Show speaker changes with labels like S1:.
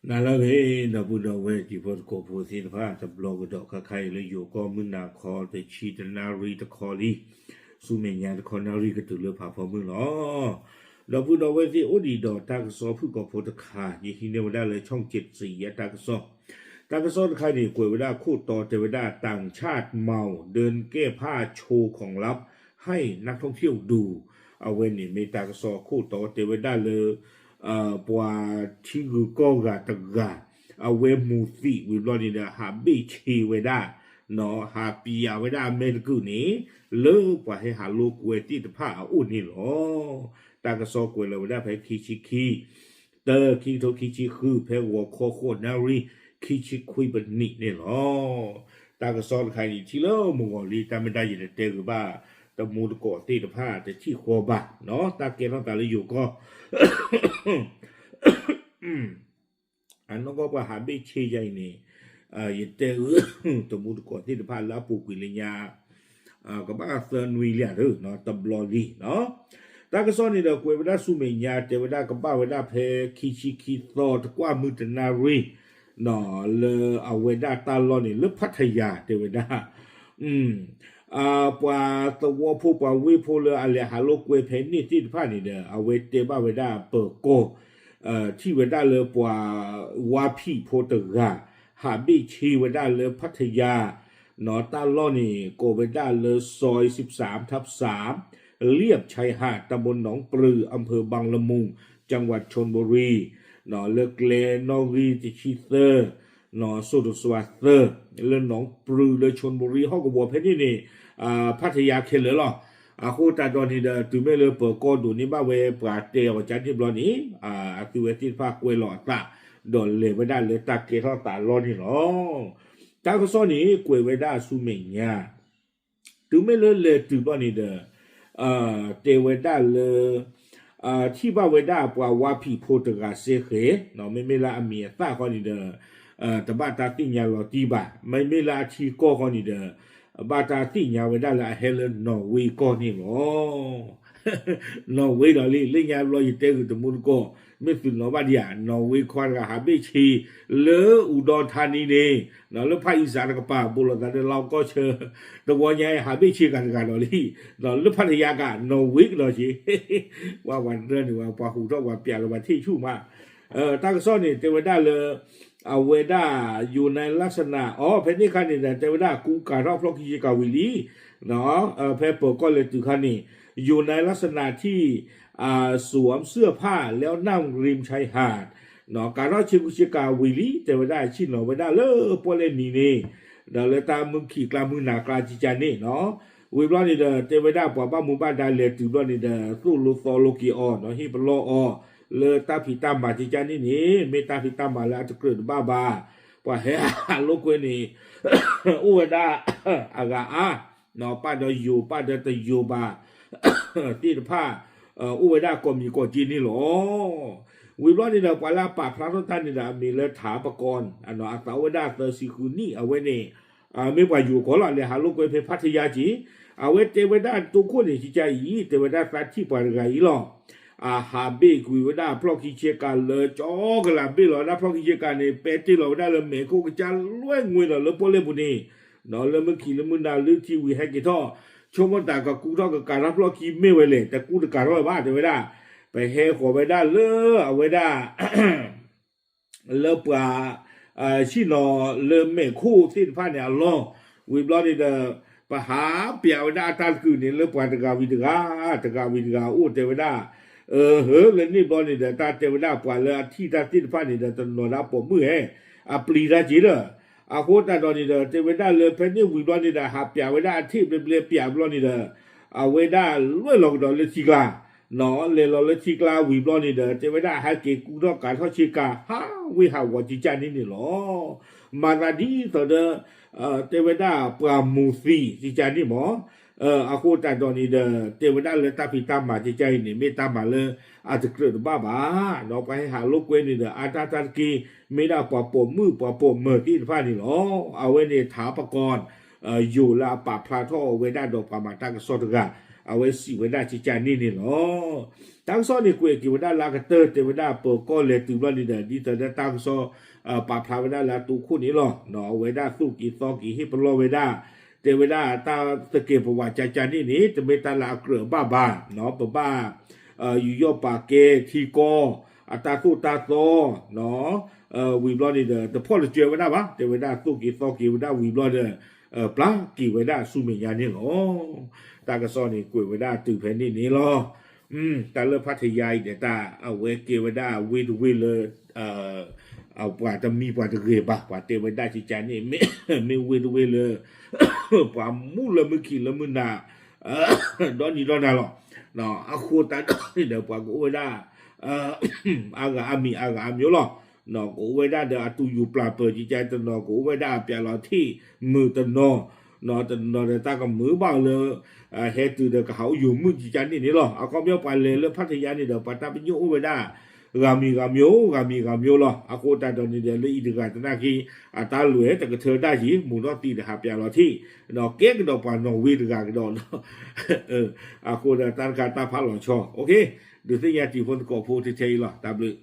S1: နာလဘေနဘုဒဝဲဒီဘောကိုဖိုစီတဖာတဘလော့တော့ခခိုင်လေယောကောမနာခေါ်တဲ့ချီတနာရီတခေါ်လီစုမညာတခေါ်နာရီကတူလဖာဖော်မှုလောလဘုဒဝဲစီအိုဒီတော့တာကစောဖုကောဖိုတခါယဟိနေဝဒလေช่อง7สียတာကစောတခိုင်นี่กวยเวลาโคตอเทวดาต่างชาติเมาเดินแก้ผ้าโชว์ของลับให้นักท่องเที่ยวดูเอาเวนี่เมตากสอโคตอเทวดาเลยปัวชิกุโกกาตกาเอาเวมูสิวิบลอนี่นะหาบิชีเวดาเนาะหาปียาเวดาเมตกุนี่เลิกว่าให้หาลูกเวติตผ้าอุ่นนี่หรอตากสอกวยเลยเวดาไปคิชิคีเตอร์คิโตคิชิคือเพวัวโคโคนารีคิชิคุยบันนี่เนี่ยหรอตากสอใครนี่ที่เล่ามงอลีตามไม่ได้ยินเตอร์บ้าตะมูตะกอตีตะผ้าแต่ที่คอบะเนาะตาเกล้องตาเลยอยู่ก็ อันนั้นก็ว่าหาไม่เชี่ยใจนี่ยันเตอตะมูตะกอตีตะผ้าแล้วปูกิริยาก็บ้าเซนวิเลียร์เนาะตะบลอลีเนาะตากระซ้อนนี่เด้อกวยเวลาสุเมียเทวดาก็บ้าเวลาเพคิชิคิโตตะกว่ามือตะนารีเนาะเลเอาเวดาตาลอนี่เลพัทยาเทวดาปว่าตัวผู้ปว่าวิโพเลอะไรหาโลกเวเพนนี่ที่ผ่านนี่เด้อเอาเวเตบ้าเวดาเปิดโกที่เวดาเลปว่าวาพี่โพตกาหาบิชีเวดาเลพัทยาเนาะตาลอนี่โกเวดาเลซอย13/3เรียบชายหาดตำบลหนองปลืออำเภอบางละมุงจังหวัดชลบุรีเนาะเลเกลนอรีติชิเตอร์เนาะสุดสวัสดิ์เลหนองปลือเลชลบุรีห้องกบัวเพชรนี่พัทยาเขตเลยหรอโคตาดอนนี่เดตุเมเลเปิดกอดูนี่บ้าเวปราเตอจันทิบลอนี่คือเวทีภาคเวหลอตาดอนเลไม่ได้เลยตาเกทอตาลอนี่หรอตาก็ซ้อนนี่กวยเวด้าสุเมญญาตุเมเลตุบลอนี่เดเตเวด้าเลที่บ้าเวด้าปว่าวาพีโพตกาเซเขเนาะไม่ละอเมียตาข้อนี่เดตบ้าตาติญญาลอตีบ้าไม่ละที่ก็ข้อนี่เดบาตาติญาเวดาละเฮเลนนอร์เวย์ก็นี่หรอนอร์เวย์ดอลี่เลียลอยเตกุตมุนก็ไม่สุดหรอบาดีอ่ะนอร์เวย์ควานกับหาเบชีเลออุดรธานีเนี่ยเนาะแล้วภาคอีสานกับป่าบุรดาเราก็เชื่อตัววันใหญ่หาเบชีกันดอลี่เนาะแล้วพัทยากันนอร์เวย์ดอชีว่าวันเรื่องว่าพอหูทอกว่าเปลี่ยนวันที่ชู่มาตั้งซ้อนนี่เทวดาเลยเอาเวดาอยู่ในลักษณะเพนนี่คันนี่เทวดากูการอบพลกิจกาวิลีเนาะเพเปอร์ก็เลยตุคันนี่อยู่ในลักษณะที่สวมเสื้อผ้าแล้วนั่งริมชายหาดเนาะการอบกิจกาวิลีเทวดาชินเนาะเวดาเลอปเลนีนี่เดี๋ยวเลยตามมึงขี่กลางมือหนากลาจิจานี่เนาะวิบลอนี่เทวดาปว่าบ้ามุบ้านได้เลยตุบลอนี่สู้ลูฟอโลกีออเนาะฮิปโลอเลตาพิตามาจิจานี่เมตาพิตามาแล้วจะเกิดบ้าว่าเฮโลกนี่อุเวดาอากาเนาะป้าดอยู่ป้าเดตอยู่บาที่ผ้าอุเวดาก็มีกอจีนี่หรอวิบลอนี่เดาปลาป่าพระท่านนี่นะมีเลถาปกรณ์เนาะอาตาเวดาเตอร์ซิคุนี่เอาไว้นี่ไม่ว่าอยู่ก็ละเลยหาลูกไปพัทยาจีเอาไว้เทวดาตัวคนนี่ใจอีเทวดาสัตว์ที่ปานไงหรอหาเบกุยวดาพลอกิเชกาเลยจอกละเบลอนะพลอกิเชกาเนี่ยเปติลอได้เลยเมโคกจะล้วยงวยละเลยโปเลบุนี่เนาะเลยมึงขี่เลยมึงดาลึกที่วิให้กี่ท่อชมมันตากับกูท่อกับการรับพลอกิไม่ไว้เลยแต่กูจะการร้อยบ้าเทวดาไปเฮขอไว้ได้เลยเอาไว้ได้เลปลาชิโนเลเมคู่ที่ผ่านเนี่ยล้อวิบล้อนี่เดปหาเปียวดาตาคือเนี่ยเลปลาตะกาวิดกาอู้เทวดาเลยนี่บอลนี่เดตาเทวดาปว่าเลยที่ตาติดฟ้านี่เดตนราปมือปลีราจีเลยโคตาดอนนี่เดเทวดาเลยเพนนี่วิบลอนี่เดหาเปียเวดาที่เปเปียบลอนี่เดเวดาล้วยลงดอนเลชิกลาเนาะเลยเลชิกลาวิบลอนี่เดเทวดาให้เกกูดอกการทอชิกาวิหาวจิจานี่นี่หรอมานาดีต่อเดเทวดาปรามูซีจิจานี่หมอโคตาดอนนี่เดเทวดาเลยตาพิตามาจิใจนี่เมตามาเลยอาจจะเกิดบ้าเนาะไปหาลูกเวนี่เดอาตาตากีไม่ได้ปะปมมือปะปมเมื่อที่ฟ้านี่หรอเอาไว้ในถาปกรณ์อยู่ละปะพลาท่อเวด้าดอกปามาตังสอดกะ เอาไว้สิเวดาจิจานี่นี่เนาะตั้งซ้อนี่กูกิเวดาลากเตอร์เตเวดาเปิดก็เลยตื่นวันนี้เด้อดีแต่ตั้งซ้อปาพาเวดาลาตูคู่นี้หรอเนาะเวดาสู้กี่ซอกี่ฮิปโลเวดาเตเวดาตาตะเกียบว่าจานี่นี่จะเมตาลาเกลือบ้าเนาะบ้าอยู่ย่อปากเกทีโกอัตาสู้ตาโตเนาะวีบลอนี่เด้อแต่พ่อจะเจอเวดาปะเตเวดาสู้กี่ซอกี่เวดาวีบลอเด้อปลากี่เวดาสู้เมียนี่หรอตากระซ้อนี่กูเวดาตื่นแผ่นนี่หรอแต่เลือพัทยาเดี๋ยวตาเอาเวเกเวดาวิเลยเอาปว่าจะมีปว่าจะเรียบปว่าเตเวดาจิจานี่ไม่วิเลยปว่ามูละมือขีละมือนาดอนนี่ดอนน่ะหรอเนาะอาคูตาดอนนี่เดี๋ยวปว่ากูเวดาอากาอามีหรอเนาะกูเวดาเดี๋ยวตูอยู่ปลาเปิดจิจาตเนาะกูเวดาเปียรอที่มือตเนาะเนาะแต่ตาก็มือบ้างเลยเฮตุเด็กเขาอยู่มือจิจานี่หรอเอาก็เบี้ยวไปเลยพัทยานี่เดี๋ยวปัตตาเป็นยูเวดากามีหรออากูตาตอนนี้เดี๋ยวเลยอีกการนาคีตาหลวยแต่ก็เธอได้จีมูนอตีเดี๋ยวหาเปียรอที่เนาะเก๊กดอกปานนอวีดกันดอนอากูตาการตาพัดหล่อชอโอเคดูสิยาจีพนก่อพูดเฉยๆหรอตาบลือ